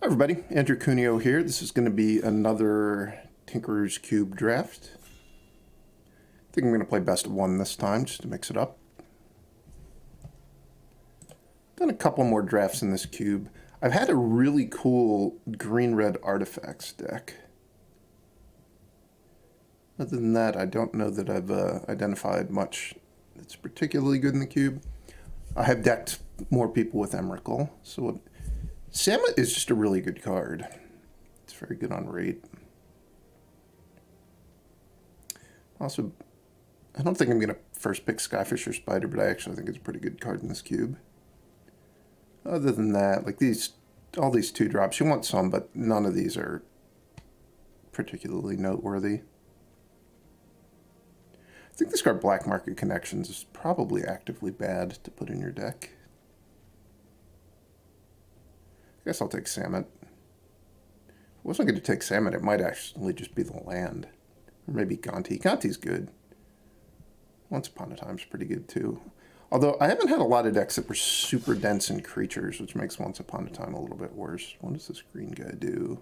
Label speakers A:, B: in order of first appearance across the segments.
A: Hi everybody, Andrew Cuneo here. This is going to be another Tinkerer's Cube draft. I think I'm going to play best of one this time, just to mix it up. Done a couple more drafts in this cube. I've had a really cool green-red artifacts deck. Other than that, I don't know that I've identified much that's particularly good in the cube. I have decked more people with Emrakul, so Samut is just a really good card. It's very good on rate. Also, I don't think I'm going to first pick Skyfisher Spider, but I actually think it's a pretty good card in this cube. Other than that, like all these 2-drops, you want some, but none of these are particularly noteworthy. I think this card, Black Market Connections, is probably actively bad to put in your deck. I guess I'll take Samut. If I wasn't going to take Samut, it might actually just be the land. Or maybe Gonti. Gonti's good. Once Upon a Time's pretty good too. Although I haven't had a lot of decks that were super dense in creatures, which makes Once Upon a Time a little bit worse. What does this green guy do?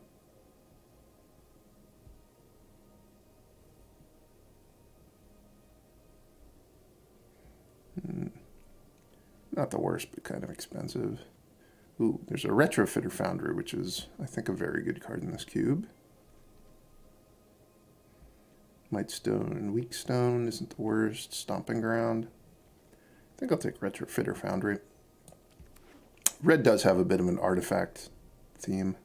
A: Not the worst, but kind of expensive. Ooh, there's a Retrofitter Foundry, which is, I think, a very good card in this cube. Mightstone and Weakstone isn't the worst. Stomping Ground. I think I'll take Retrofitter Foundry. Red does have a bit of an artifact theme,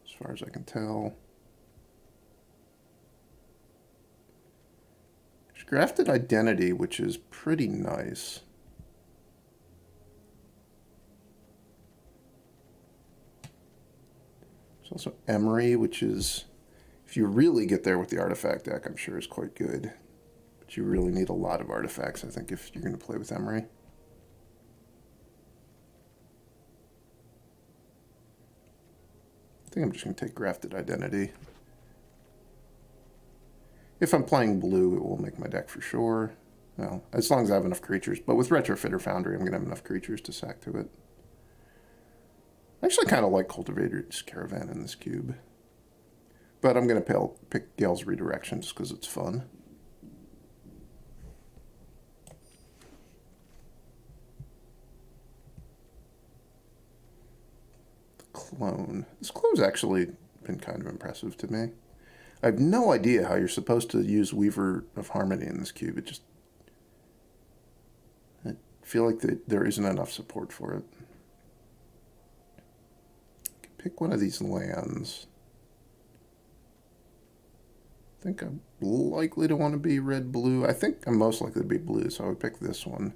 A: as far as I can tell. There's Grafted Identity, which is pretty nice. There's also Emery, which is, if you really get there with the artifact deck, I'm sure is quite good. But you really need a lot of artifacts, I think, if you're going to play with Emery. I think I'm just going to take Grafted Identity. If I'm playing blue, it will make my deck for sure. Well, as long as I have enough creatures. But with Retrofitter Foundry, I'm going to have enough creatures to sack to it. I actually kind of like Cultivator's Caravan in this cube. But I'm going to pick Gale's Redirection just because it's fun. The Clone. This clone's actually been kind of impressive to me. I have no idea how you're supposed to use Weaver of Harmony in this cube. I feel like there isn't enough support for it. Pick one of these lands. I think I'm likely to want to be red-blue. I think I'm most likely to be blue, so I would pick this one.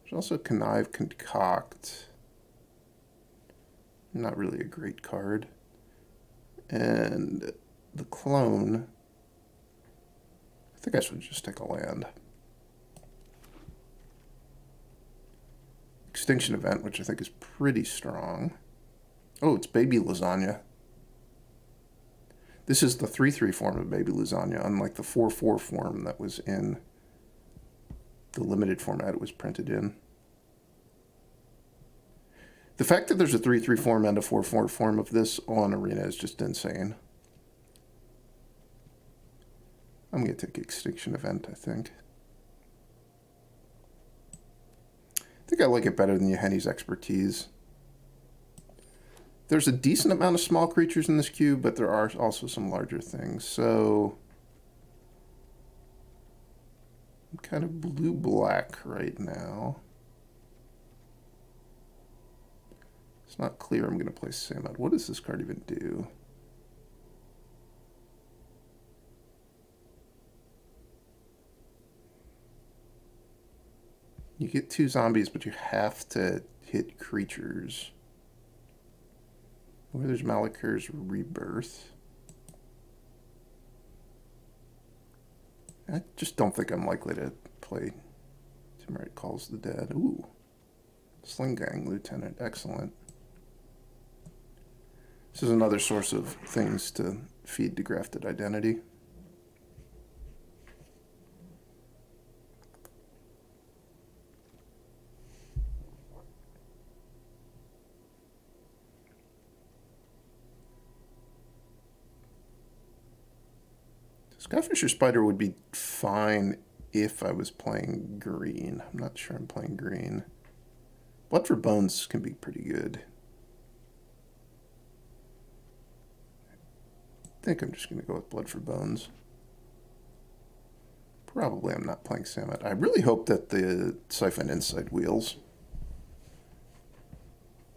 A: There's also Connive Concoct. Not really a great card. And the Clone. I think I should just take a land. Extinction Event, which I think is pretty strong. Oh, it's Baby Lasagna. This is the 3/3 form of Baby Lasagna, unlike the 4/4 form that was in the limited format it was printed in. The fact that there's a 3/3 form and a 4/4 form of this on Arena is just insane. I'm going to take Extinction Event, I think. I think I like it better than Yahenni's Expertise. There's a decent amount of small creatures in this cube, but there are also some larger things. So I'm kind of blue-black right now. It's not clear I'm going to play Samut. What does this card even do? You get 2 zombies, but you have to hit creatures. Where there's Malakir's Rebirth. I just don't think I'm likely to play Timurit Calls the Dead. Ooh. Sling-Gang Lieutenant. Excellent. This is another source of things to feed to Grafted Identity. Skyfisher Spider would be fine if I was playing green. I'm not sure I'm playing green. Blood for Bones can be pretty good. I think I'm just going to go with Blood for Bones. Probably I'm not playing Samet. I really hope that the Siphon Insight wheels.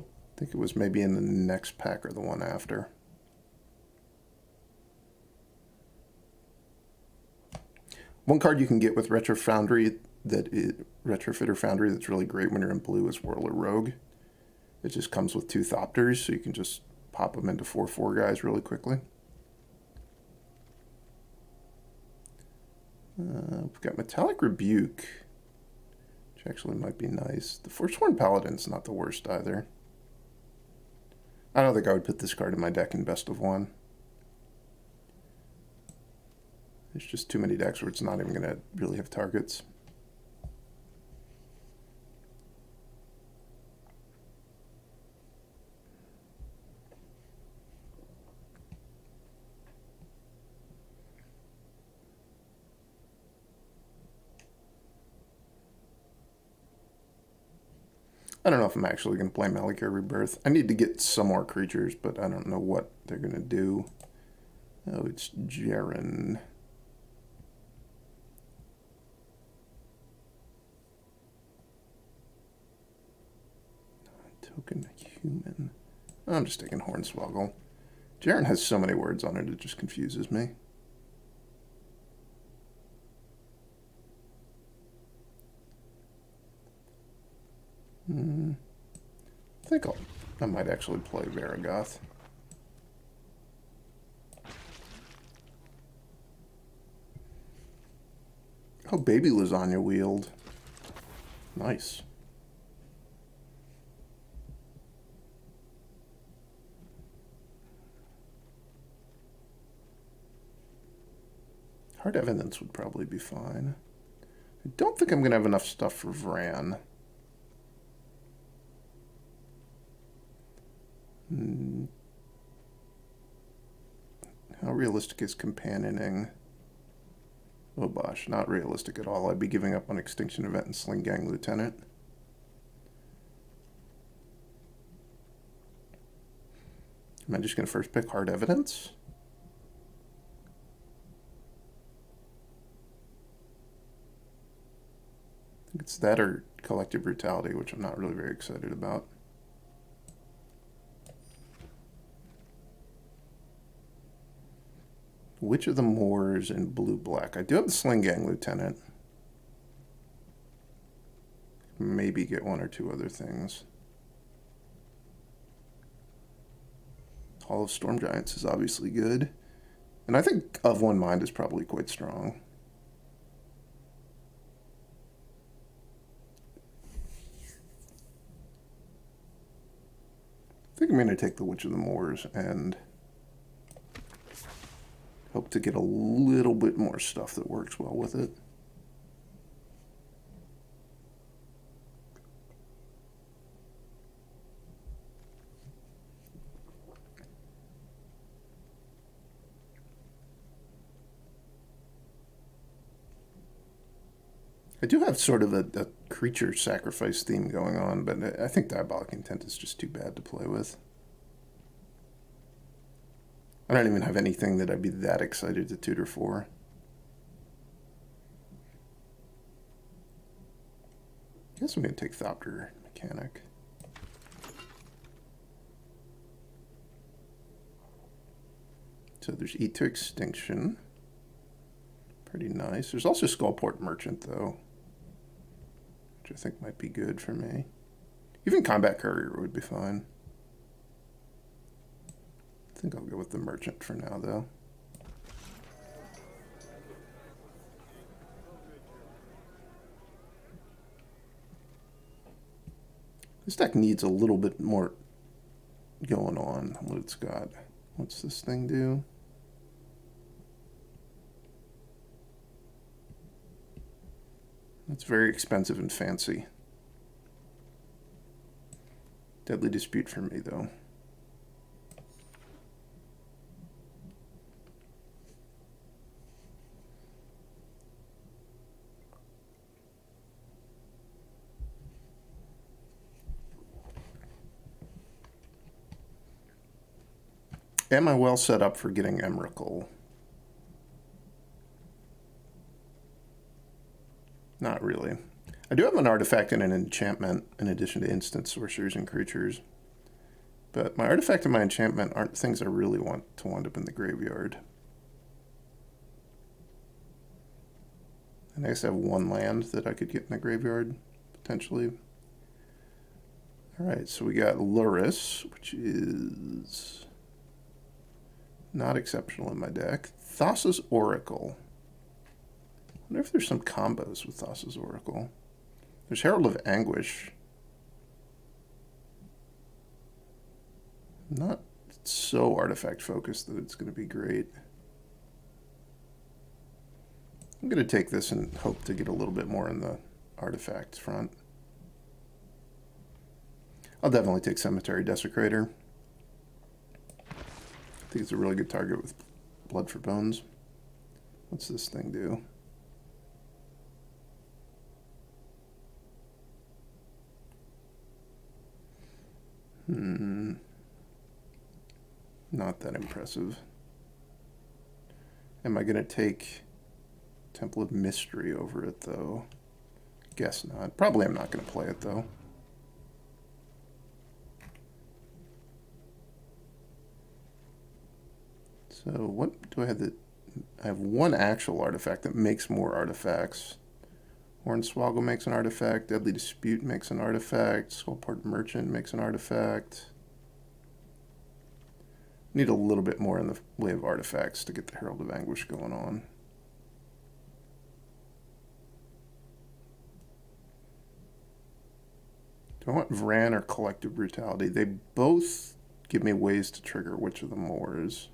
A: I think it was maybe in the next pack or the one after. One card you can get with Retrofitter Foundry that's really great when you're in blue is Whirler Rogue. It just comes with 2 Thopters, so you can just pop them into 4/4 guys really quickly. We've got Metallic Rebuke, which actually might be nice. The Forsworn Paladin's not the worst either. I don't think I would put this card in my deck in best of 1. There's just too many decks where it's not even going to really have targets. I don't know if I'm actually going to play Malakir Rebirth. I need to get some more creatures, but I don't know what they're going to do. Oh, it's Jaren. Token human. I'm just taking Hornswoggle. Jaren has so many words on it, it just confuses me. I think I might actually play Varragoth. Oh, Baby Lasagna wheeled. Nice. Hard Evidence would probably be fine. I don't think I'm going to have enough stuff for Vran. How realistic is companioning? Oh gosh, not realistic at all. I'd be giving up on Extinction Event and Sling Gang Lieutenant. Am I just going to first pick Hard Evidence? I think it's that or Collective Brutality, which I'm not really very excited about. Witch of the Moors in blue-black. I do have the Sling Gang Lieutenant. Maybe get 1 or 2 other things. Hall of Storm Giants is obviously good. And I think Of One Mind is probably quite strong. I think I'm going to take the Witch of the Moors and hope to get a little bit more stuff that works well with it. I do have sort of a creature sacrifice theme going on, but I think Diabolic Intent is just too bad to play with. I don't even have anything that I'd be that excited to tutor for. I guess I'm going to take Thopter Mechanic. So there's Eat to Extinction. Pretty nice. There's also Skullport Merchant, though, which I think might be good for me. Even Combat Courier would be fine. I think I'll go with the Merchant for now, though. This deck needs a little bit more going on. What it's got. What's this thing do? It's very expensive and fancy. Deadly Dispute for me, though. Am I well set up for getting Emrakul? Not really. I do have an artifact and an enchantment in addition to instant sorcerers and creatures. But my artifact and my enchantment aren't things I really want to wind up in the graveyard. And I guess I have one land that I could get in the graveyard, potentially. Alright, so we got Lurrus, which is not exceptional in my deck. Thassa's Oracle. I wonder if there's some combos with Thassa's Oracle. There's Herald of Anguish. Not so artifact focused that it's going to be great. I'm going to take this and hope to get a little bit more in the artifact front. I'll definitely take Cemetery Desecrator. I think it's a really good target with Blood for Bones. What's this thing do? Not that impressive. Am I going to take Temple of Mystery over it, though? Guess not. Probably I'm not going to play it, though. So what do I have that... I have one actual artifact that makes more artifacts. Hornswoggle makes an artifact. Deadly Dispute makes an artifact. Skullport Merchant makes an artifact. Need a little bit more in the way of artifacts to get the Herald of Anguish going on. Do I want Vran or Collective Brutality? They both give me ways to trigger which of them more is.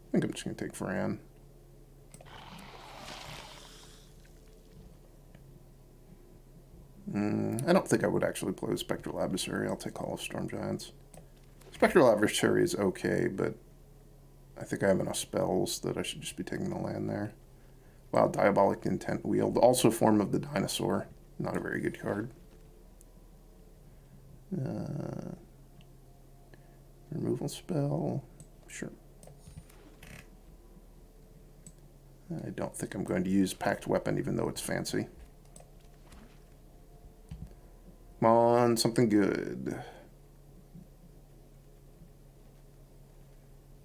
A: I think I'm just going to take Vran. I don't think I would actually play with Spectral Adversary. I'll take Hall of Storm Giants. Spectral Adversary is okay, but I think I have enough spells that I should just be taking the land there. Wow, Diabolic Intent Wield. Also Form of the Dinosaur. Not a very good card. Removal spell. Sure. I don't think I'm going to use Pact Weapon, even though it's fancy. Come on, something good.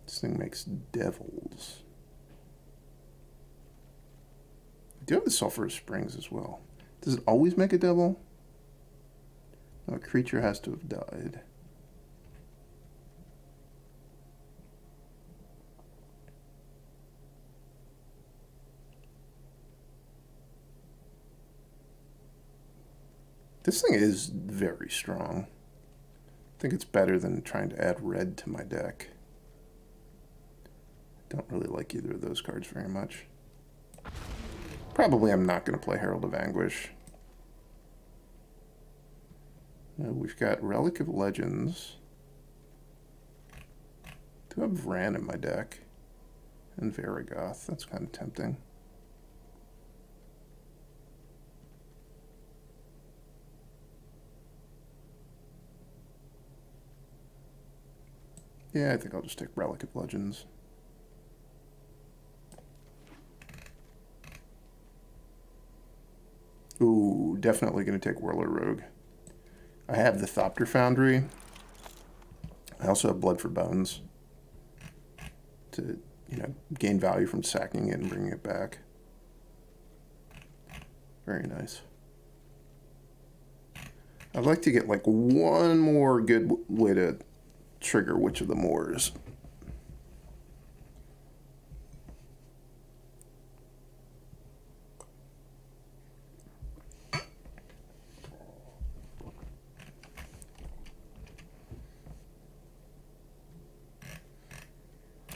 A: This thing makes devils. I do have the Sulphurous Springs as well. Does it always make a devil? No, a creature has to have died. This thing is very strong. I think it's better than trying to add red to my deck. Don't really like either of those cards very much. Probably I'm not going to play Herald of Anguish. We've got Relic of Legends. I do have Vran in my deck. And Varigoth. That's kind of tempting. Yeah, I think I'll just take Relic of Legends. Ooh, definitely going to take Whirler Rogue. I have the Thopter Foundry. I also have Blood for Bones to, gain value from sacking it and bringing it back. Very nice. I'd like to get like one more good way to trigger Witch of the Moors.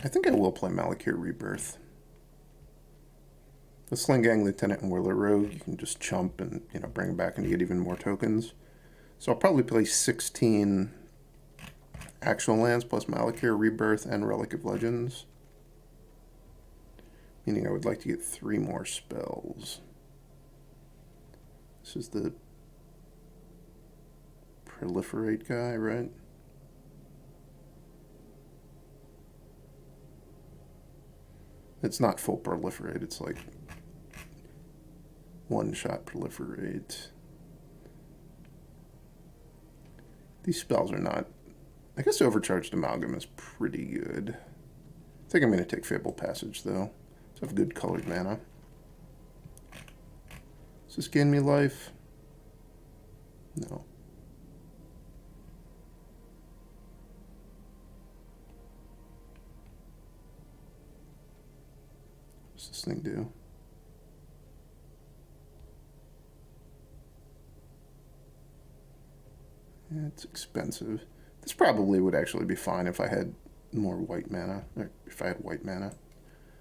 A: I think I will play Malakir Rebirth. The Sling-Gang Lieutenant and Whirler Rogue, you can just chump and bring it back and you get even more tokens. So I'll probably play 16 actual lands plus Malakir Rebirth and Relic of Legends. Meaning I would like to get 3 more spells. This is the Proliferate guy, right? It's not full proliferate, it's like one-shot proliferate. These spells are not... I guess Overcharged Amalgam is pretty good. I think I'm going to take Fable Passage, though. So I have good colored mana. Does this gain me life? No. What's this thing do? Yeah, it's expensive. This probably would actually be fine if I had more white mana. Or if I had white mana.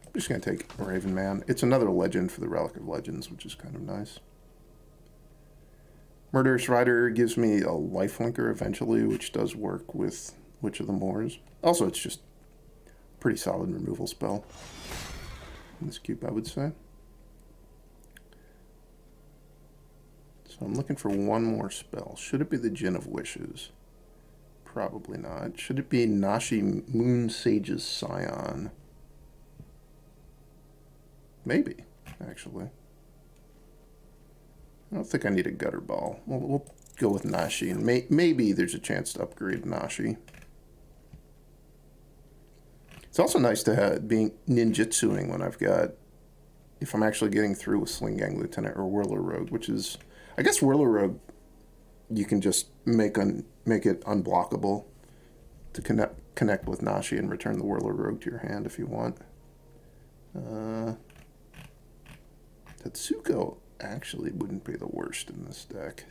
A: I'm just going to take Raven Man. It's another legend for the Relic of Legends, which is kind of nice. Murderous Rider gives me a lifelinker eventually, which does work with Witch of the Moors. Also, it's just a pretty solid removal spell in this cube, I would say. So I'm looking for one more spell. Should it be the Gin of Wishes? Probably not. Should it be Nashi Moonsage's Scion? Maybe, actually. I don't think I need a Gutter Ball. We'll go with Nashi, and maybe there's a chance to upgrade Nashi. It's also nice to have being ninjutsuing when I've got, if I'm actually getting through with Sling Gang Lieutenant or Whirler Rogue, which is, I guess Whirler Rogue, you can just make it unblockable to connect with Nashi and return the Whirler Rogue to your hand if you want. Tetsuko actually wouldn't be the worst in this deck.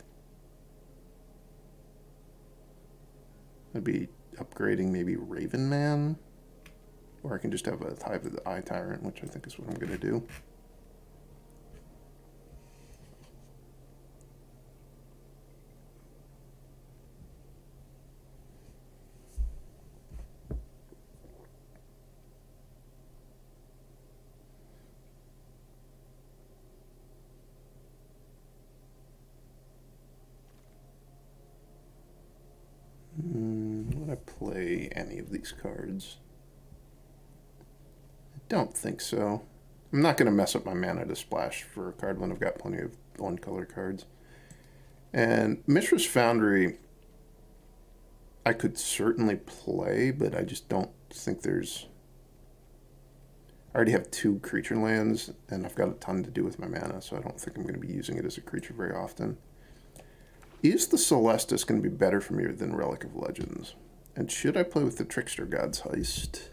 A: I'd be upgrading maybe Raven Man, or I can just have a Hive of the Eye Tyrant, which I think is what I'm going to do. Would I play any of these cards? I don't think so. I'm not going to mess up my mana to splash for a card when I've got plenty of one-color cards. And Mishra's Foundry, I could certainly play, but I just don't think there's... I already have 2 creature lands, and I've got a ton to do with my mana, so I don't think I'm going to be using it as a creature very often. Is the Celestus going to be better for me than Relic of Legends? And should I play with the Trickster God's Heist?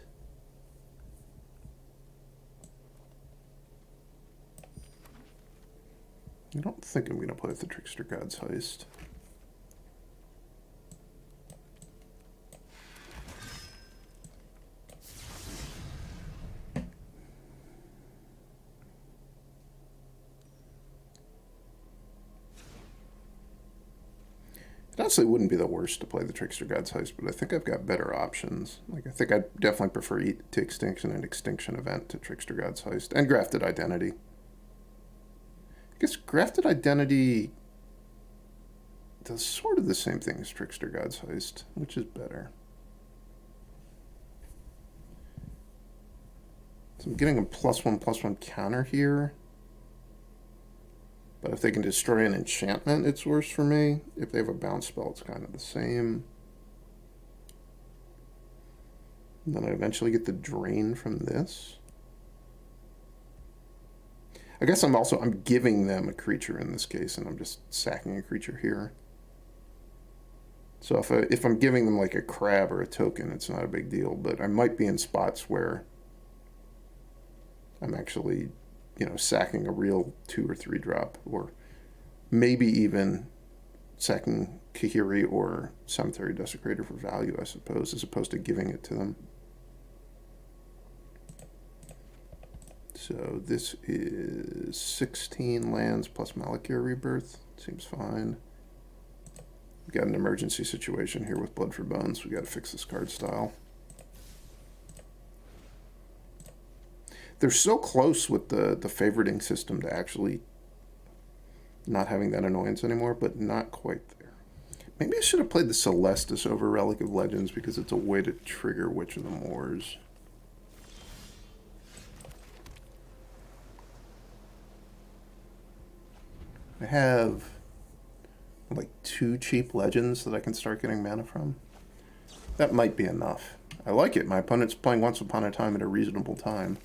A: I don't think I'm going to play with the Trickster God's Heist. It honestly wouldn't be the worst to play the Trickster God's Heist, but I think I've got better options. Like, I think I'd definitely prefer Eat to Extinction and Extinction Event to Trickster God's Heist, and Grafted Identity. I guess Grafted Identity does sort of the same thing as Trickster God's Heist, which is better. So I'm getting a +1/+1 counter here. But if they can destroy an enchantment, it's worse for me. If they have a bounce spell, it's kind of the same. And then I eventually get the drain from this. I guess I'm giving them a creature in this case, and I'm just sacking a creature here. So if I'm giving them like a crab or a token, it's not a big deal. But I might be in spots where I'm actually, sacking a real 2 or 3 drop, or maybe even sacking Kahiri or Cemetery Desecrator for value, I suppose, as opposed to giving it to them. So this is 16 lands plus Malakir Rebirth. Seems fine. We've got an emergency situation here with Blood for Bones. We got to fix this card style. They're so close with the favoriting system to actually not having that annoyance anymore, but not quite there. Maybe I should have played the Celestus over Relic of Legends because it's a way to trigger Witch of the Moors. I have like 2 cheap legends that I can start getting mana from. That might be enough. I like it. My opponent's playing Once Upon a Time at a reasonable time.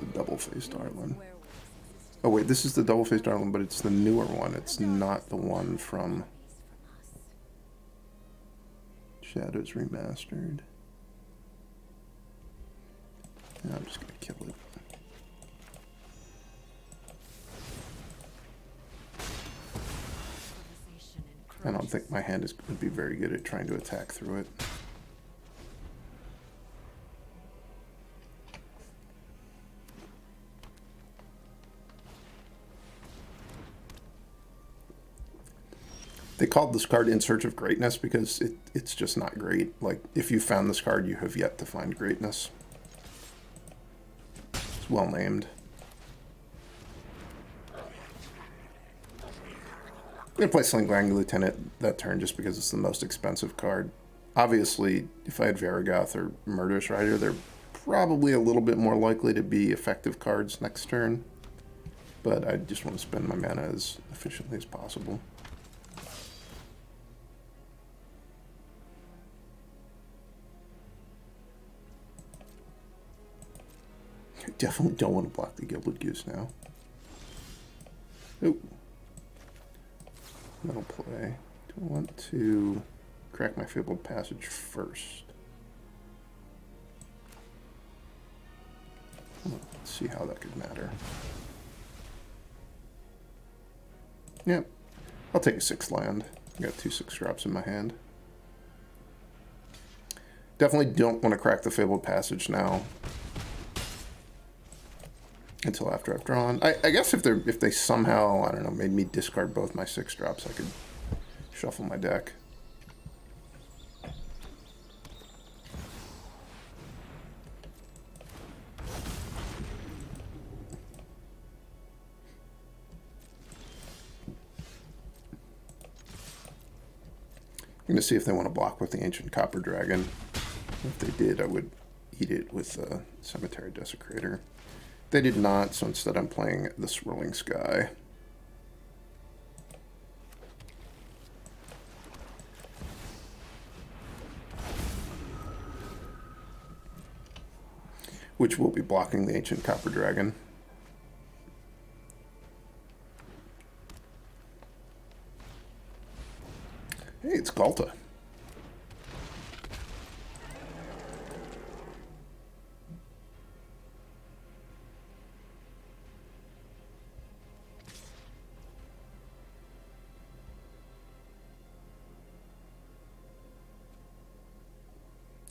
A: The double-faced Darlin. Oh wait, this is the double-faced Darlin, but it's the newer one. It's not the one from Shadows Remastered. Yeah, I'm just gonna kill it. I don't think my hand is going to be very good at trying to attack through it. They called this card In Search of Greatness because it's just not great. Like, if you found this card, you have yet to find greatness. It's well named. I'm going to play Sling-Lang Lieutenant that turn just because it's the most expensive card. Obviously, if I had Varigoth or Murderous Rider, they're probably a little bit more likely to be effective cards next turn. But I just want to spend my mana as efficiently as possible. I definitely don't want to block the Gilded Goose now. Oop. Metal play. Do I want to crack my Fabled Passage first? Let's see how that could matter. Yep. I'll take a 6 land. I got 2 6-drops in my hand. Definitely don't want to crack the Fabled Passage now. Until after I've drawn. I guess if they somehow, I don't know, made me discard both my 6-drops, I could shuffle my deck. I'm going to see if they want to block with the Ancient Copper Dragon. If they did, I would eat it with Cemetery Desecrator. They did not, so instead I'm playing the Swirling Sky. Which will be blocking the Ancient Copper Dragon. Hey, it's Ghalta.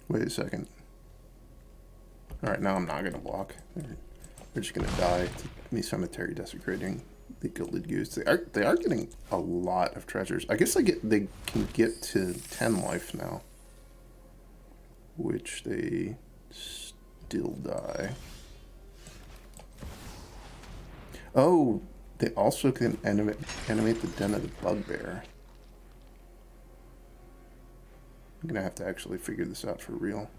A: Wait a second. Alright, now I'm not going to block. They're just going to die to me Cemetery Desecrating the Gilded Goose. They are getting a lot of treasures. I guess they can get to 10 life now. Which they still die. Oh, they also can animate the Den of the Bugbear. I'm gonna have to actually figure this out for real.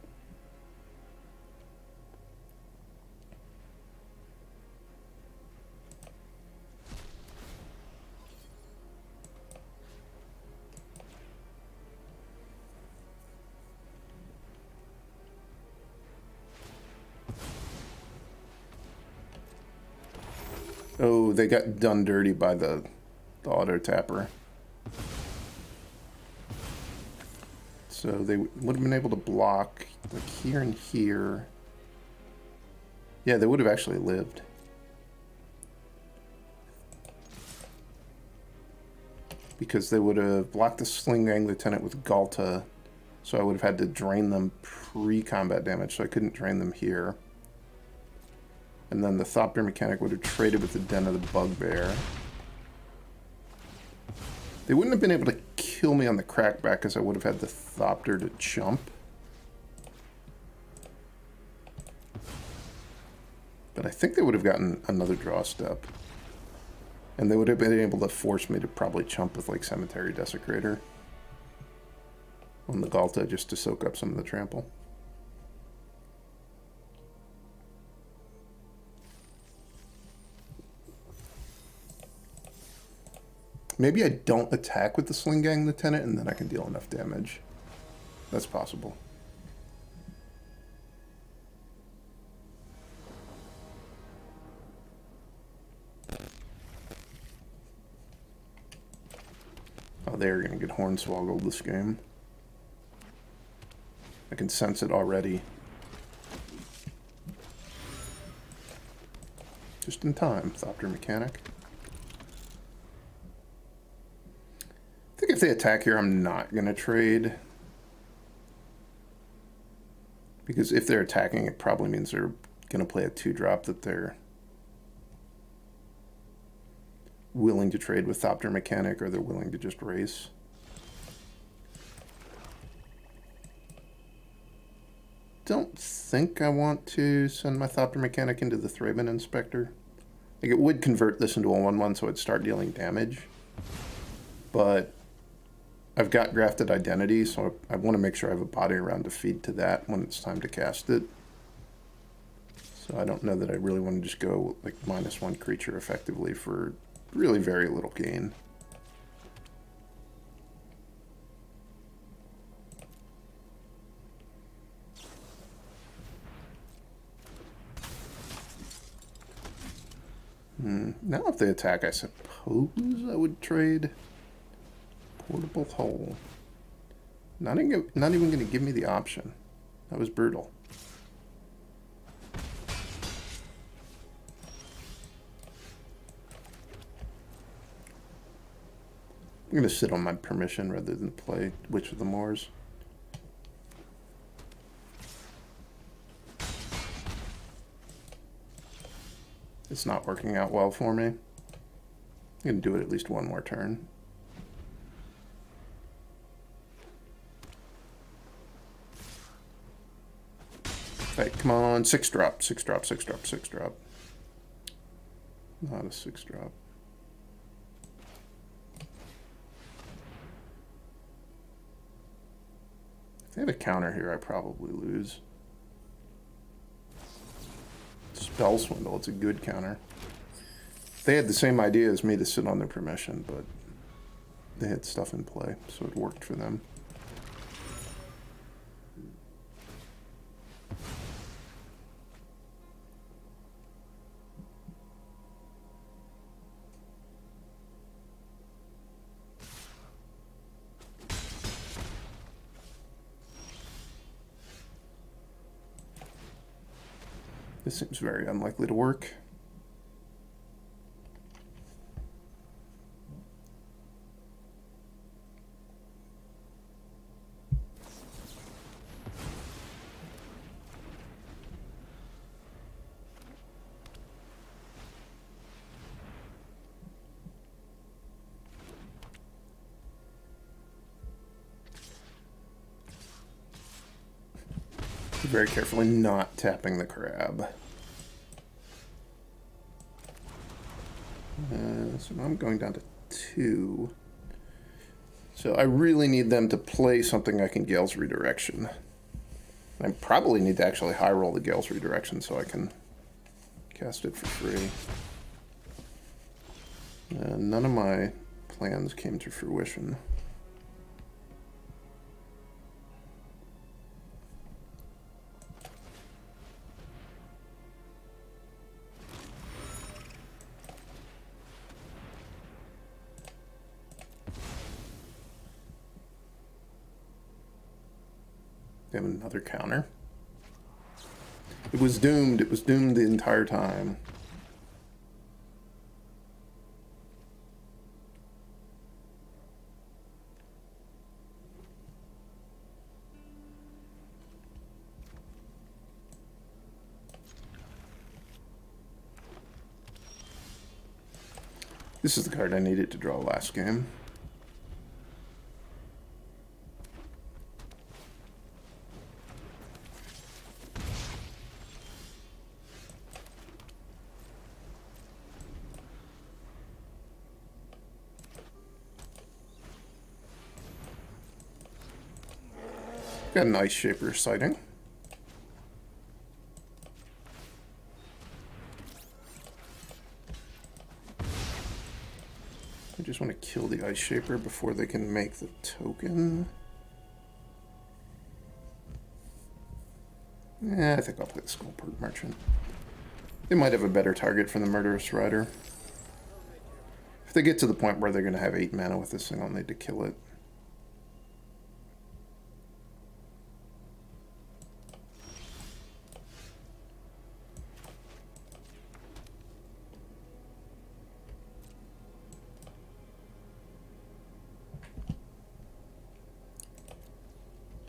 A: Oh, they got done dirty by the auto tapper. So they would have been able to block like here and here. Yeah, they would have actually lived. Because they would have blocked the Sling-Lang Lieutenant with Ghalta. So I would have had to drain them pre-combat damage, so I couldn't drain them here. And then the Thopter Mechanic would have traded with the Den of the Bugbear. They wouldn't have been able to kill me on the crackback because I would have had the Thopter to jump. But I think they would have gotten another draw step. And they would have been able to force me to probably chump with like Cemetery Desecrator on the Ghalta just to soak up some of the trample. Maybe I don't attack with the Sling-Gang Lieutenant and then I can deal enough damage. That's possible. Oh, they're going to get Hornswoggled this game. I can sense it already. Just in time, Thopter Mechanic. I think if they attack here, I'm not going to trade. Because if they're attacking, it probably means they're going to play a 2-drop that they're willing to trade with Thopter Mechanic, or they're willing to just race. Don't think I want to send my Thopter Mechanic into the Thraben Inspector. Like, it would convert this into a 1/1, so it'd start dealing damage. But I've got Grafted Identity, so I want to make sure I have a body around to feed to that when it's time to cast it. So I don't know that I really want to just go like -1 creature effectively for really very little gain. Now if they attack, I suppose I would trade Portable Hole. Not even going to give me the option. That was brutal. I'm going to sit on my permission rather than play Witch of the Moors. It's not working out well for me. I'm going to do it at least one more turn. Hey, come on, 6-drop, 6-drop, 6-drop, 6-drop. Not a 6-drop. If they have a counter here, I probably lose. Spell Swindle, it's a good counter. They had the same idea as me to sit on their permission, but they had stuff in play, so it worked for them. This seems very unlikely to work. Very carefully not tapping the crab. So now I'm going down to 2. So I really need them to play something I can Gale's Redirection. I probably need to actually high roll the Gale's Redirection so I can cast it for free. None of my plans came to fruition. They have another counter. It was doomed. It was doomed the entire time. This is the card I needed to draw last game. got an Ice Shaper sighting. I just want to kill the Ice Shaper before they can make the token. Yeah, I think I'll play the Skullport Merchant. They might have a better target for the Murderous Rider. If they get to the point where they're going to have 8 mana with this thing, I'll need to kill it.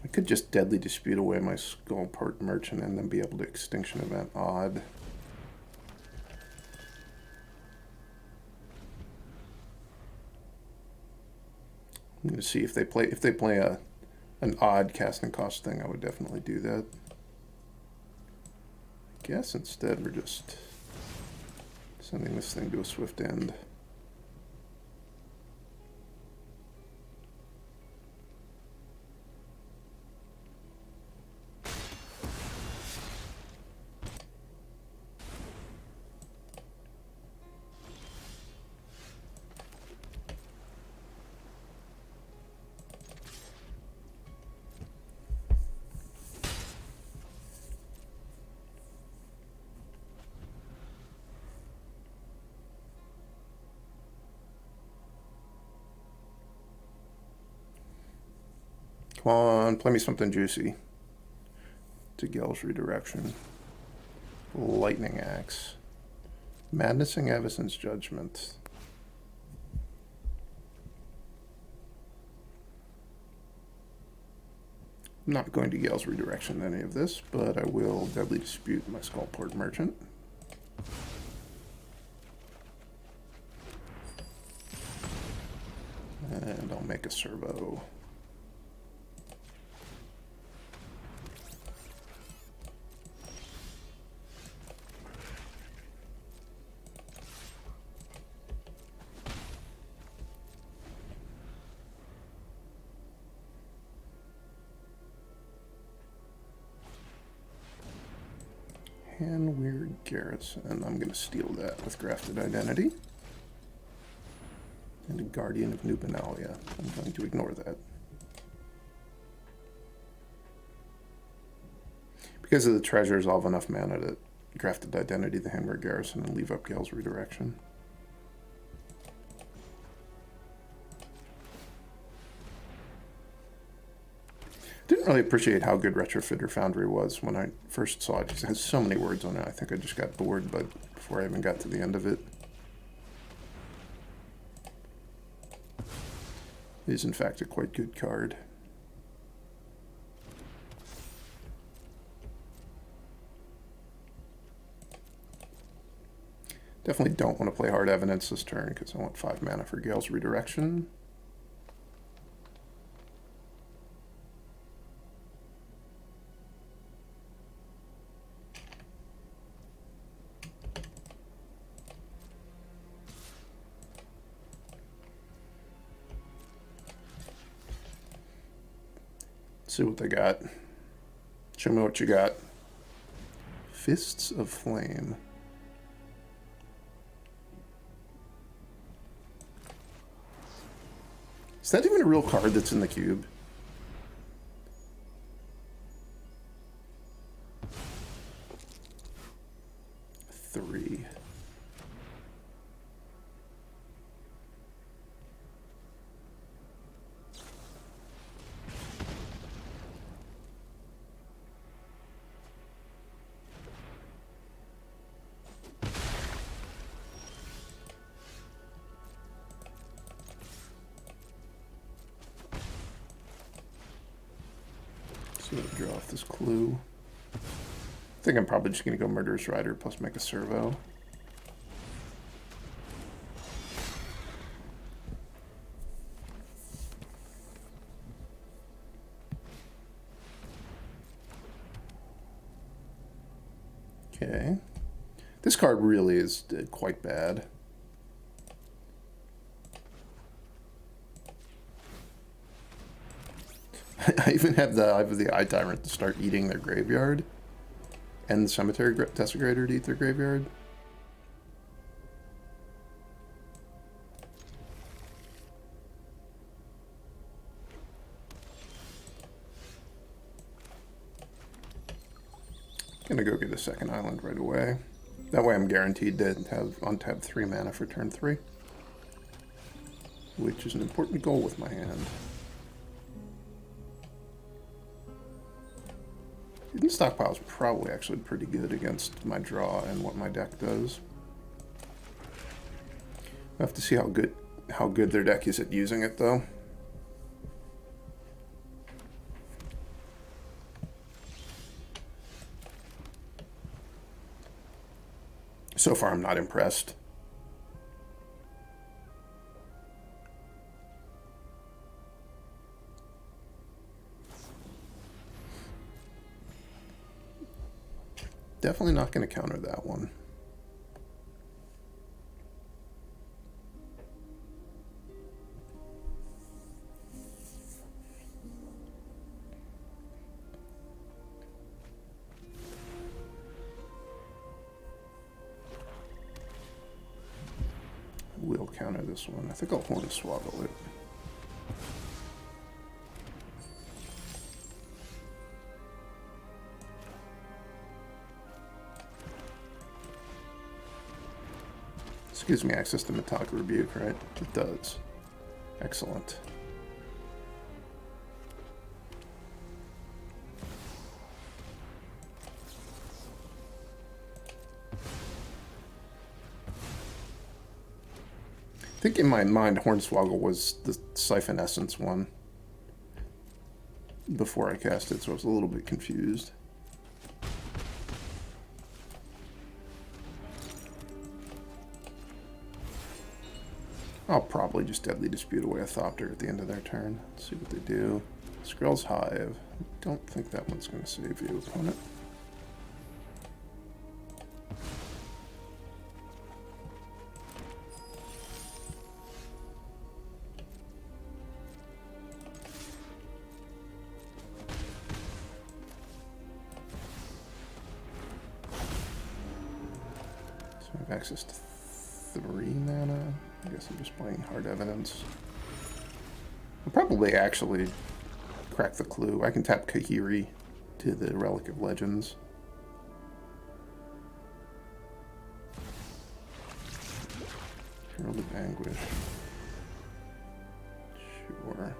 A: I could just Deadly Dispute away my Skullport Merchant and then be able to Extinction Event Odd. I'm going to see if they play an odd casting cost thing. I would definitely do that. I guess instead we're just sending this thing to a swift end. Come on, play me something juicy. To Gel's Redirection. Lightning Axe. Madnessing Avacyn's Judgment. I'm not going to Gel's Redirection any of this, but I will Deadly Dispute my Skullport Merchant. And I'll make a servo. Hanweir Garrison, and I'm going to steal that with Grafted Identity. And a Guardian of Nubenalia. I'm going to ignore that. Because of the treasures, I'll have enough mana to Grafted Identity the Hanweir Garrison and leave up Gel's Redirection. Didn't really appreciate how good Retrofitter Foundry was when I first saw it. It has so many words on it. I think I just got bored, but before I even got to the end of it. It is in fact a quite good card. Definitely don't want to play Hard Evidence this turn because I want 5 mana for Gel's Redirection. See what they got. Show me what you got. Fists of Flame. Is that even a real card that's in the cube? Three. So draw off this clue. I think I'm probably just going to go Murderous Rider plus make a servo. Okay. This card really is quite bad. I even have the Eye Tyrant to start eating their graveyard, and the Cemetery Desecrator to eat their graveyard. Gonna go get a second island right away. That way I'm guaranteed to have untapped 3 mana for turn 3. Which is an important goal with my hand. Hidden Stockpile is probably actually pretty good against my draw and what my deck does. I have to see how good their deck is at using it, though. So far, I'm not impressed. Definitely not going to counter that one. We'll counter this one. I think I'll Hornswoggle it. This gives me access to Metallic Rebuke, right? It does. Excellent. I think in my mind, Hornswoggle was the Siphon Essence one before I cast it, so I was a little bit confused. I'll probably just Deadly Dispute away a Thopter at the end of their turn. Let's see what they do. Skrill's Hive. Don't think that one's going to save you, opponent. So I have access to 3 mana. I guess I'm just playing Hard Evidence. I'll probably actually crack the clue. I can tap Kahiri to the Relic of Legends. Herald of Anguish. Sure.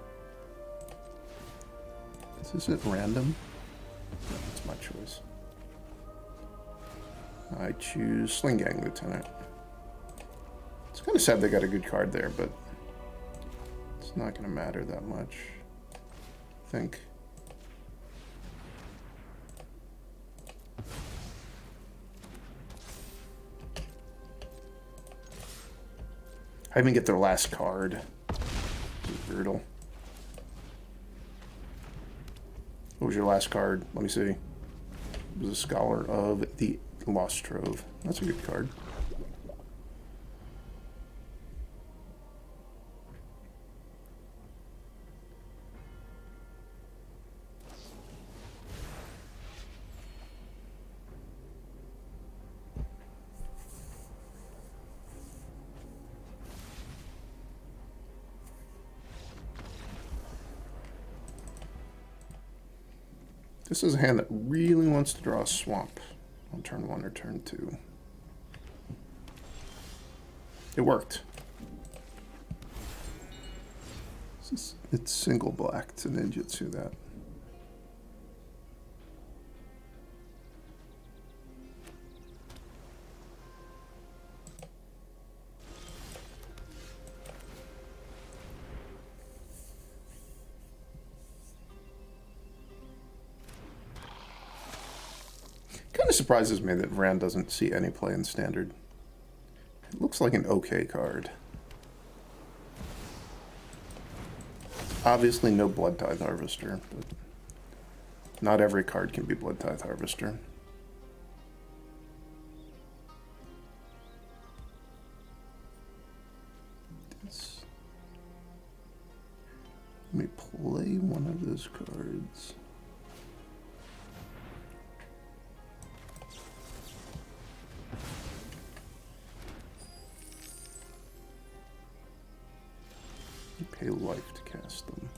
A: Is it random? No, that's my choice. I choose Sling-Gang Lieutenant. It's kind of sad they got a good card there, but it's not going to matter that much, I think. I even get their last card. This is brutal. What was your last card? Let me see. It was a Scholar of the Lost Trove. That's a good card. This is a hand that really wants to draw a swamp on turn 1 or turn 2. It worked. It's single black to ninjutsu that. Kind of surprises me that Vrand doesn't see any play in Standard. It looks like an okay card. Obviously no Blood Tithe Harvester, but not every card can be Blood Tithe Harvester. me play one of those cards. You pay life to cast them.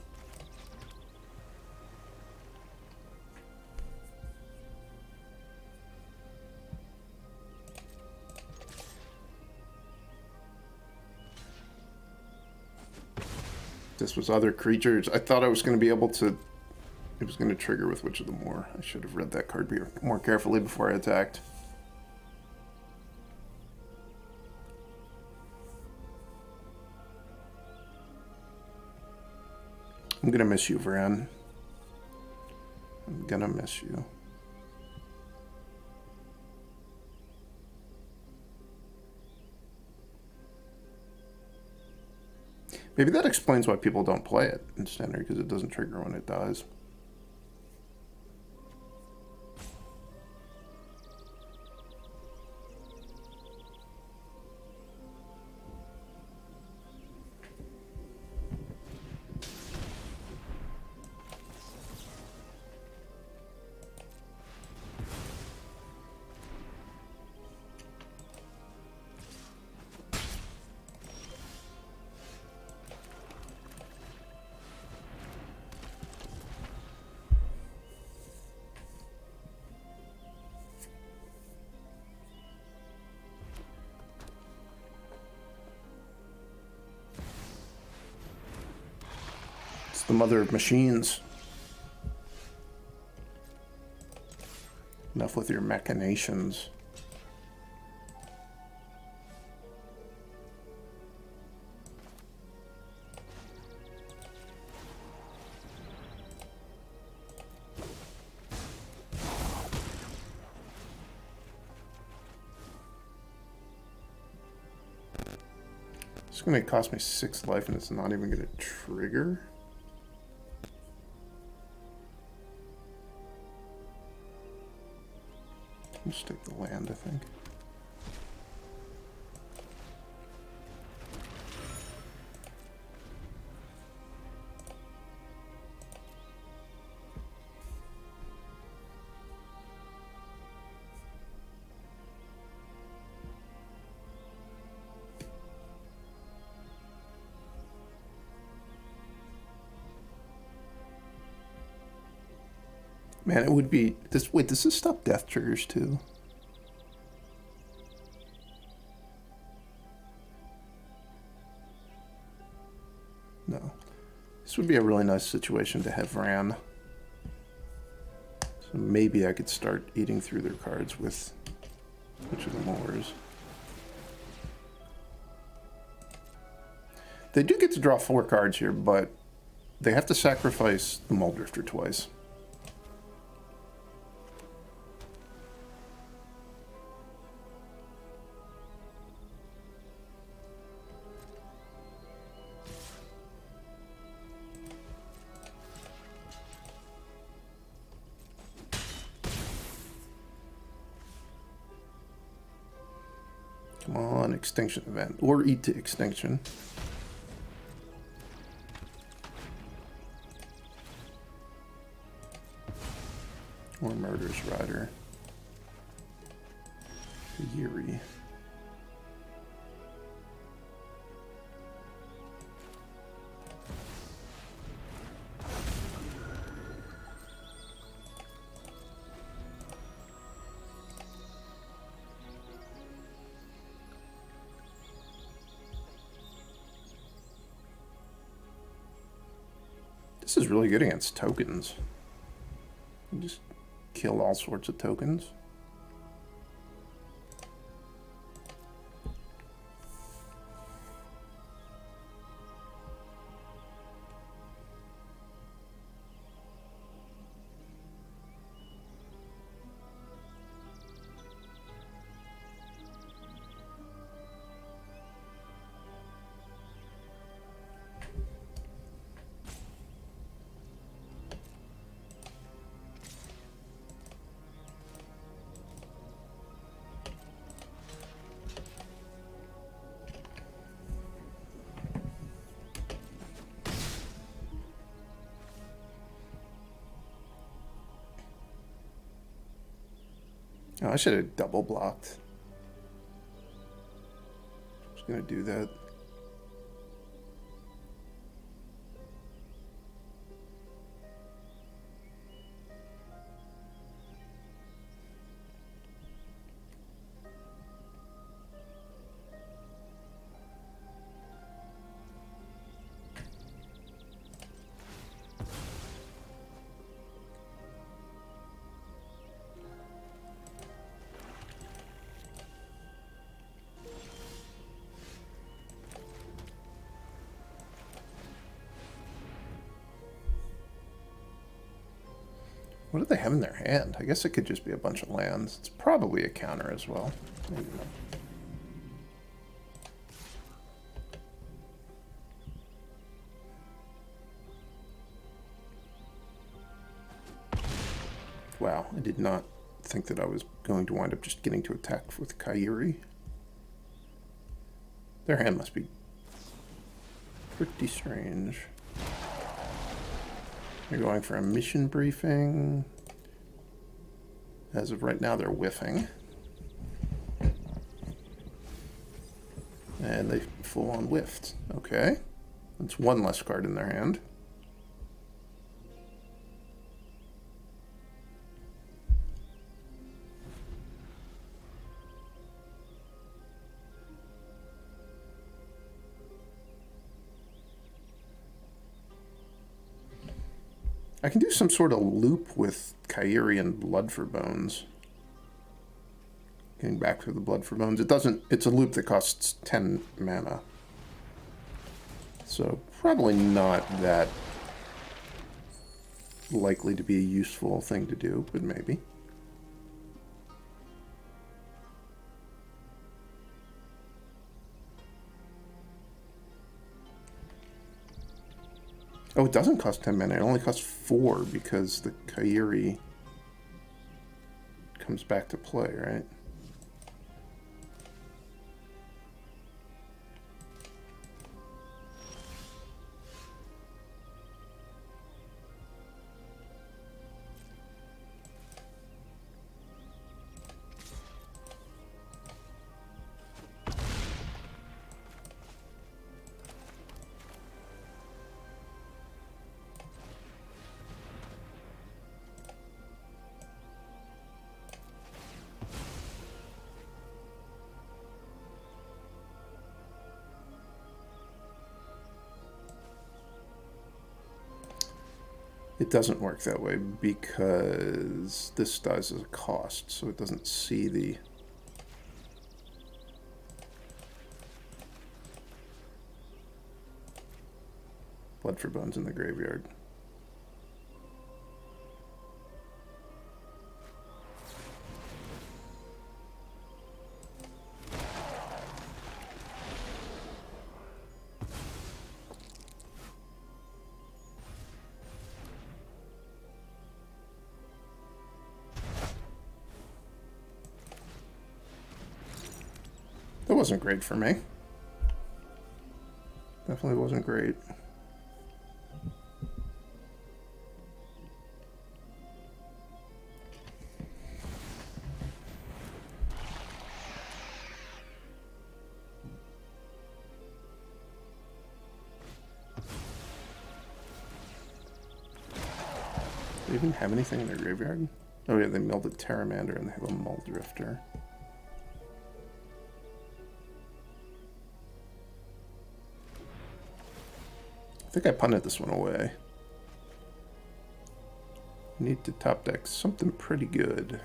A: This was other creatures. I thought I was going to be able to... It was going to trigger with Witch of the Moor. I should have read that card more carefully before I attacked. I'm going to miss you, Vran. I'm going to miss you. Maybe that explains why people don't play it in Standard, because it doesn't trigger when it dies. The mother of machines. Enough with your machinations. It's going to cost me 6 life and it's not even going to trigger. Just take the land, I think. Man, it would be this. Wait, does this stop death triggers too? No. This would be a really nice situation to have Vran. So maybe I could start eating through their cards with Witch of the Moors. They do get to draw 4 cards here, but they have to sacrifice the Mulldrifter twice. Come on, extinction event. Or eat to extinction. Or Murderous Rider. Yuri. This is really good against tokens. You just kill all sorts of tokens. Oh, I should have double blocked. I was going to do that. What do they have in their hand? I guess it could just be a bunch of lands. It's probably a counter as well. Maybe not. Wow, I did not think that I was going to wind up just getting to attack with Kairi. Their hand must be pretty strange. They're going for a mission briefing. As of right now, they're whiffing. And they full on whiffed. Okay. That's one less card in their hand. I can do some sort of loop with Kairi and Blood for Bones. Getting back to the Blood for Bones. It's a loop that costs 10 mana. So probably not that likely to be a useful thing to do, but maybe. Oh, it doesn't cost 10 mana. It only costs 4 because the Kairi comes back to play, right? It doesn't work that way because this dies as a cost, so it doesn't see the... Blood for Bones in the graveyard. That wasn't great for me. Definitely wasn't great. Do they even have anything in their graveyard? Oh yeah, they milled a Terramander and they have a Muldrifter. I think I punted this one away. Need to top deck something pretty good.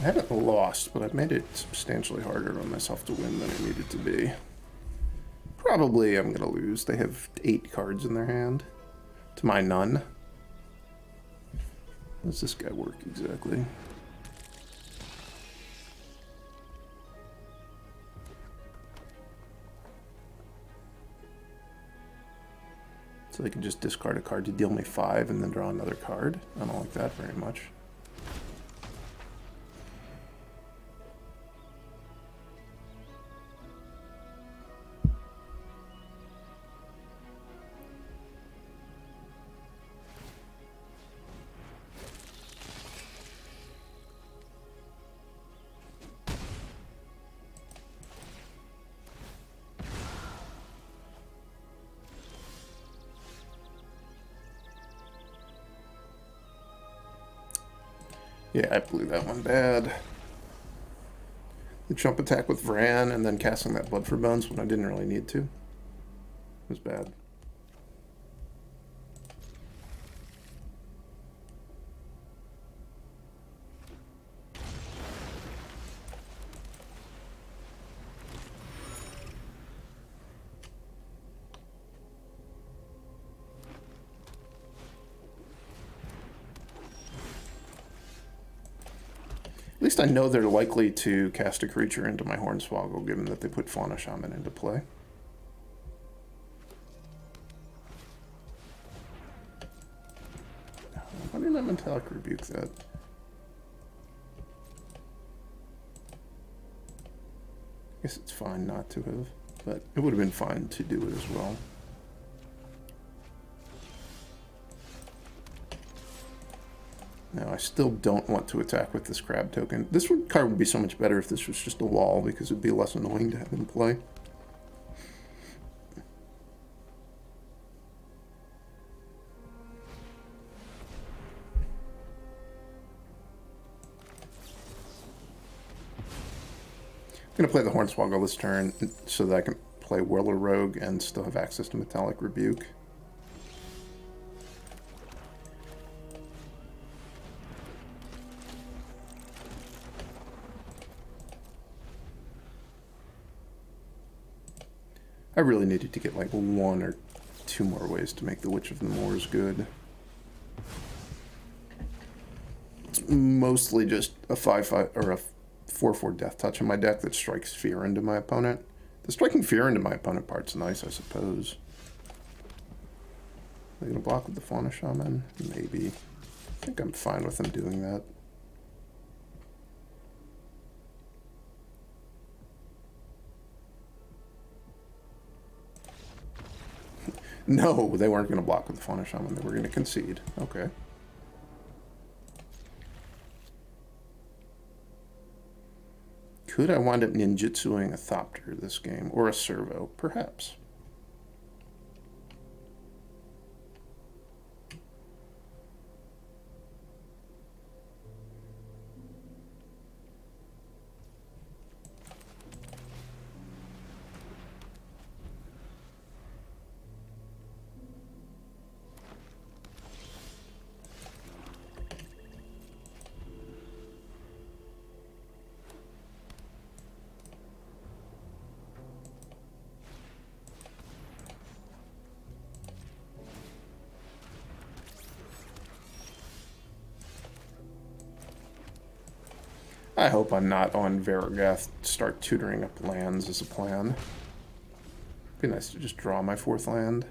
A: haven't lost, but I've made it substantially harder on myself to win than it needed to be. Probably I'm gonna lose. They have 8 cards in their hand. To my none. How does this guy work exactly? So they can just discard a card to deal me 5 and then draw another card. I don't like that very much. Yeah, I blew that one bad. The jump attack with Vran and then casting that Blood for Bones when I didn't really need to. It was bad. At least I know they're likely to cast a creature into my Hornswoggle, given that they put Fauna Shaman into play. Why didn't I Metallic Rebuke that? I guess it's fine not to have, but it would have been fine to do it as well. Now, I still don't want to attack with this crab token. This card would be so much better if this was just a wall, because it would be less annoying to have in play. I'm going to play the Hornswoggle this turn so that I can play Whirler Rogue and still have access to Metallic Rebuke. I really needed to get like 1 or 2 more ways to make the Witch of the Moors good. It's mostly just a 5/5 or a 4/4 Death Touch in my deck that strikes fear into my opponent. The striking fear into my opponent part's nice, I suppose. Are they gonna block with the Fauna Shaman? Maybe. I think I'm fine with them doing that. No, they weren't going to block with the Fauna Shaman. They were going to concede. Okay. Could I wind up ninjutsuing a Thopter this game? Or a Servo? Perhaps. I hope I'm not on Varagath start tutoring up lands as a plan. Be nice to just draw my 4th land.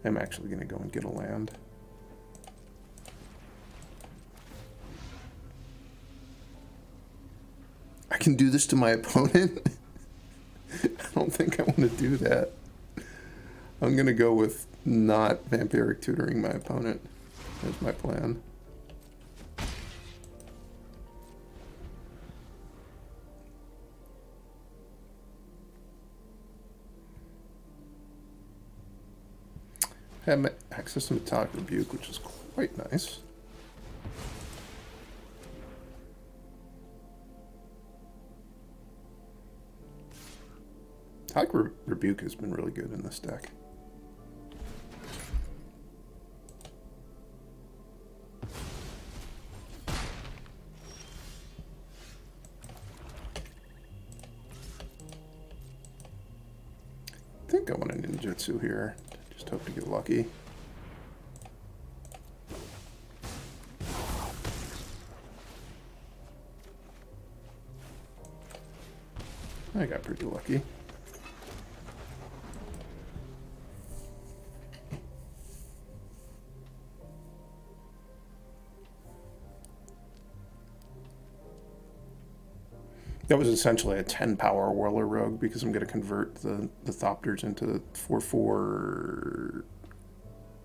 A: I'm actually going to go and get a land. I can do this to my opponent? I don't think I want to do that. I'm going to go with not Vampiric Tutoring my opponent. That's my plan. I have access to Metallic Rebuke, which is quite nice. Tyke Rebuke has been really good in this deck. I think I want a ninjutsu here. Just hope to get lucky. I got pretty lucky. That was essentially a 10 power Whirler Rogue because I'm going to convert the Thopters into 4/4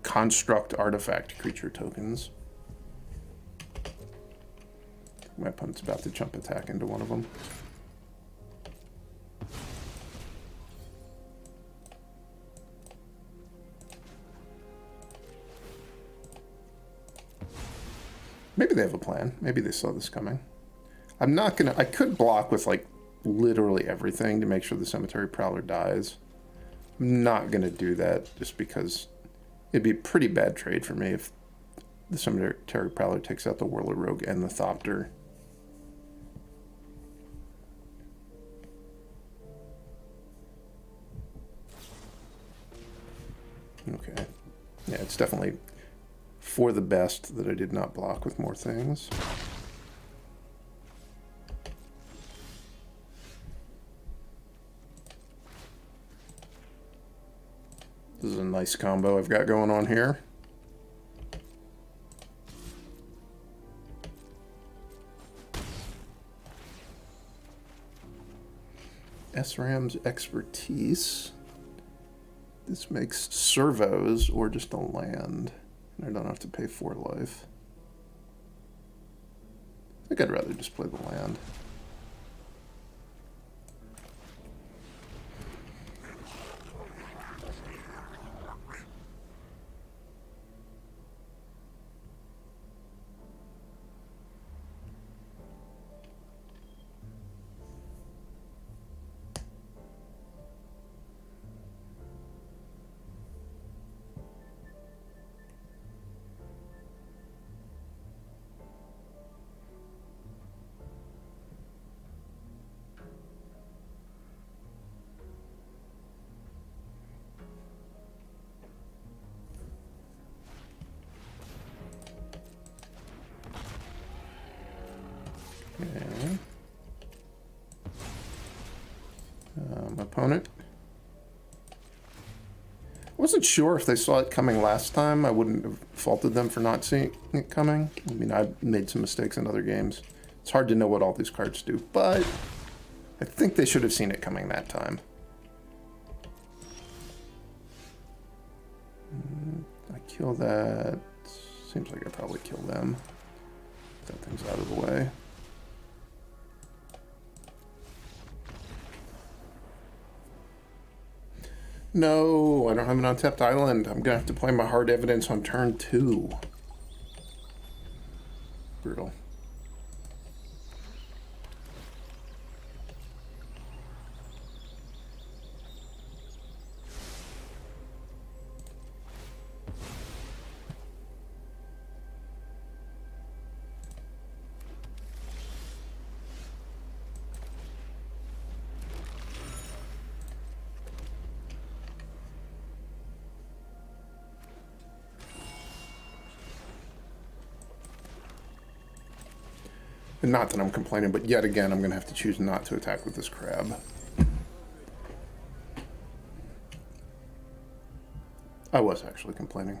A: construct artifact creature tokens. My opponent's about to jump attack into one of them. Maybe they have a plan. Maybe they saw this coming. I'm not gonna... I could block with, like, literally everything to make sure the Cemetery Prowler dies. I'm not gonna do that just because it'd be a pretty bad trade for me if the Cemetery Prowler takes out the Whirler Rogue and the Thopter. Okay. Yeah, it's definitely for the best that I did not block with more things. This is a nice combo I've got going on here. SRAM's Expertise. This makes servos or just a land. I don't have to pay 4 life. I think I'd rather just play the land. Okay. Opponent. I wasn't sure if they saw it coming last time. I wouldn't have faulted them for not seeing it coming. I mean, I've made some mistakes in other games. It's hard to know what all these cards do, but I think they should have seen it coming that time. I kill that. Seems like I probably kill them. That thing's out of the way. No, I don't have an untapped island. I'm gonna have to play my hard evidence on turn 2. Brutal. And not that I'm complaining, but yet again, I'm going to have to choose not to attack with this crab. I was actually complaining.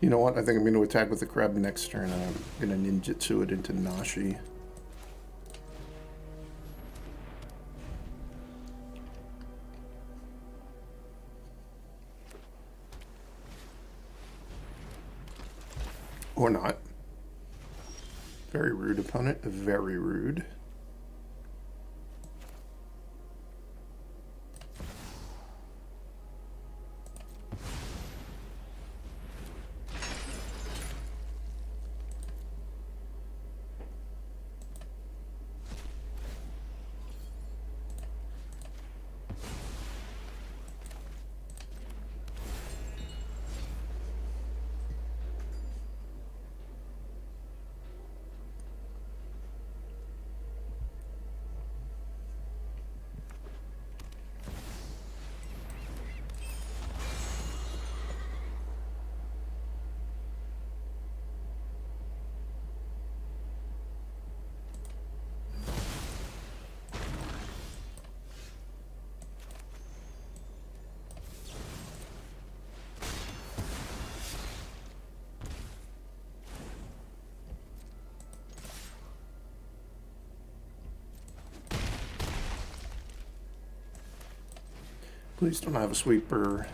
A: You know what? I think I'm going to attack with the crab next turn, and I'm going to ninjutsu it into Nashi. Or not. Very rude opponent. Very rude. Please don't have a sweeper.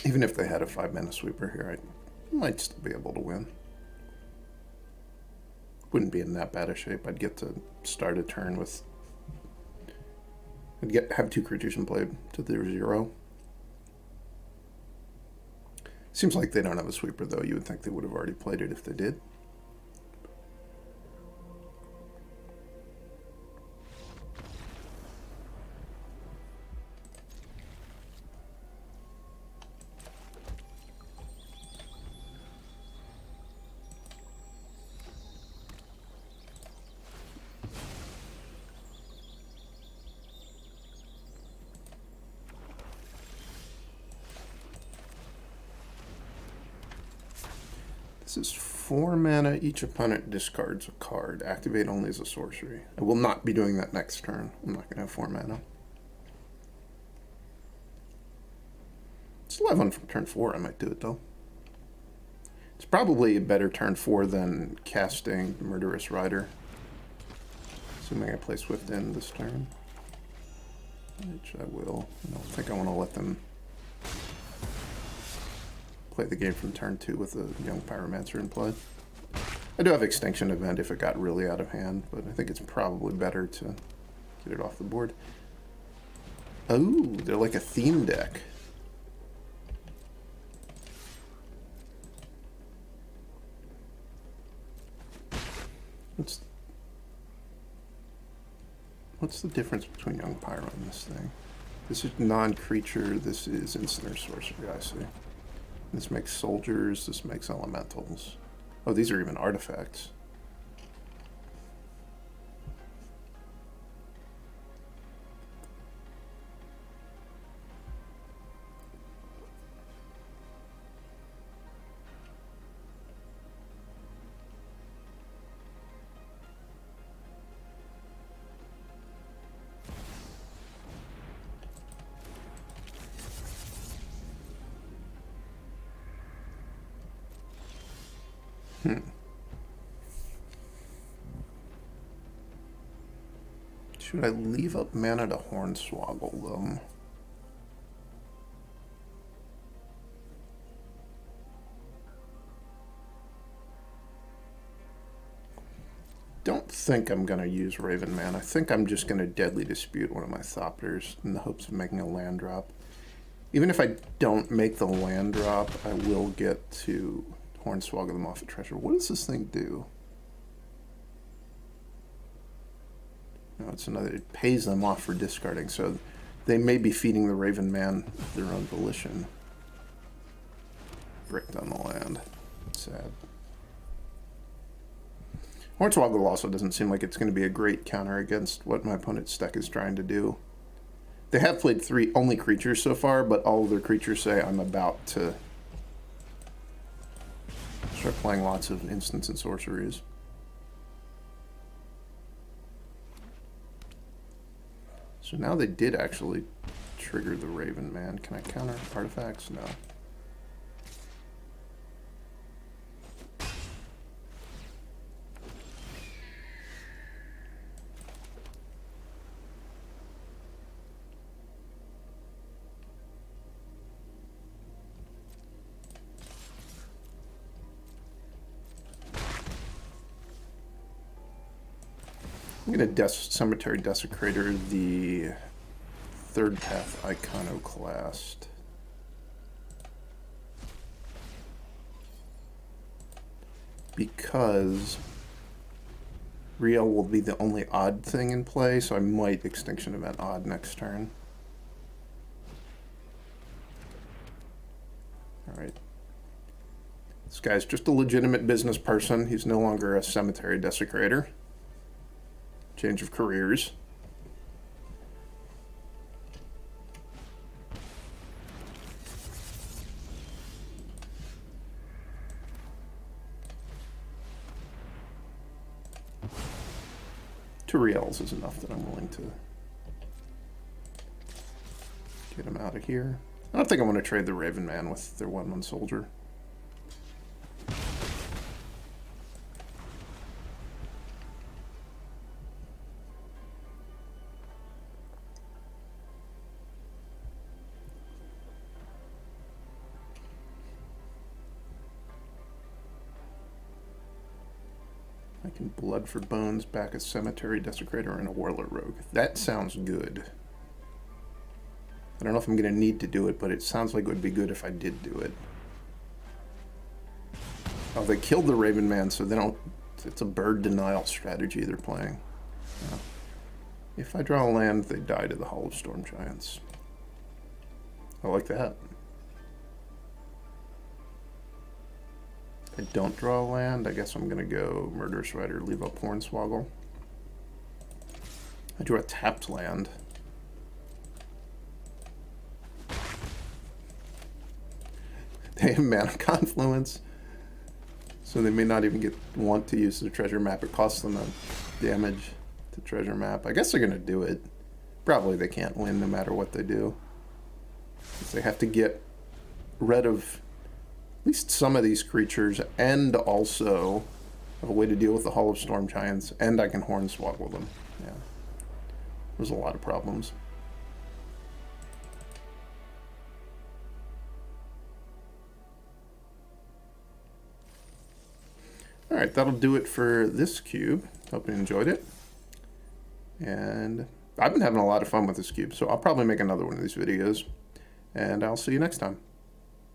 A: Even if they had a 5-mana sweeper here, I might still be able to win. Wouldn't be in that bad a shape. I'd get to start a turn with... have 2 creatures in play to their 0. Seems like they don't have a sweeper, though. You would think they would have already played it if they did. This is 4 mana. Each opponent discards a card. Activate only as a sorcery. I will not be doing that next turn. I'm not going to have 4 mana. It's 11 from turn 4. I might do it, though. It's probably a better turn 4 than casting Murderous Rider. Assuming I play Swift End this turn. Which I will. I don't think I want to let them play the game from turn 2 with a Young Pyromancer in play. I do have Extinction Event if it got really out of hand, but I think it's probably better to get it off the board. Oh, they're like a theme deck. What's the difference between Young Pyro and this thing? This is non-creature, this is instant or sorcery, I see. This makes soldiers, this makes elementals. Oh, these are even artifacts. Should I leave up mana to Hornswoggle them? Don't think I'm going to use Raven Man. I think I'm just going to Deadly Dispute one of my Thopters in the hopes of making a land drop. Even if I don't make the land drop, I will get to Hornswoggle them off a treasure. What does this thing do? No, it's another. It pays them off for discarding, so they may be feeding the Raven Man of their own volition. Break down the land. Sad. Hornswoggle also doesn't seem like it's going to be a great counter against what my opponent's deck is trying to do. They have played 3 only creatures so far, but all of their creatures say I'm about to start playing lots of instants and sorceries. So now they did actually trigger the Raven Man. Can I counter artifacts? No. I'm going to Cemetery Desecrator the Third Path Iconoclast. Because Riel will be the only odd thing in play, so I might Extinction Event odd next turn. Alright. This guy's just a legitimate business person. He's no longer a Cemetery Desecrator. Change of careers. Two Riels is enough that I'm willing to get him out of here. I don't think I want to trade the Raven Man with their 1/1 soldier. I can Blood for Bones back a Cemetery Desecrator and a Warlord Rogue. That sounds good. I don't know if I'm going to need to do it, but it sounds like it would be good if I did do it. Oh, they killed the Raven Man, so they don't... It's a bird denial strategy they're playing. Yeah. If I draw a land, they die to the Hall of Storm Giants. I like that. I don't draw a land, I guess I'm going to go Murderous Rider, leave up Hornswoggle. I drew a tapped land. They have Mana Confluence, so they may not even want to use the treasure map. It costs them a damage to treasure map. I guess they're going to do it. Probably they can't win no matter what they do. They have to get rid of at least some of these creatures, and also have a way to deal with the Hall of Storm Giants, and I can Hornswoggle them. Yeah. There's a lot of problems. Alright, that'll do it for this cube. Hope you enjoyed it. And I've been having a lot of fun with this cube, so I'll probably make another one of these videos. And I'll see you next time.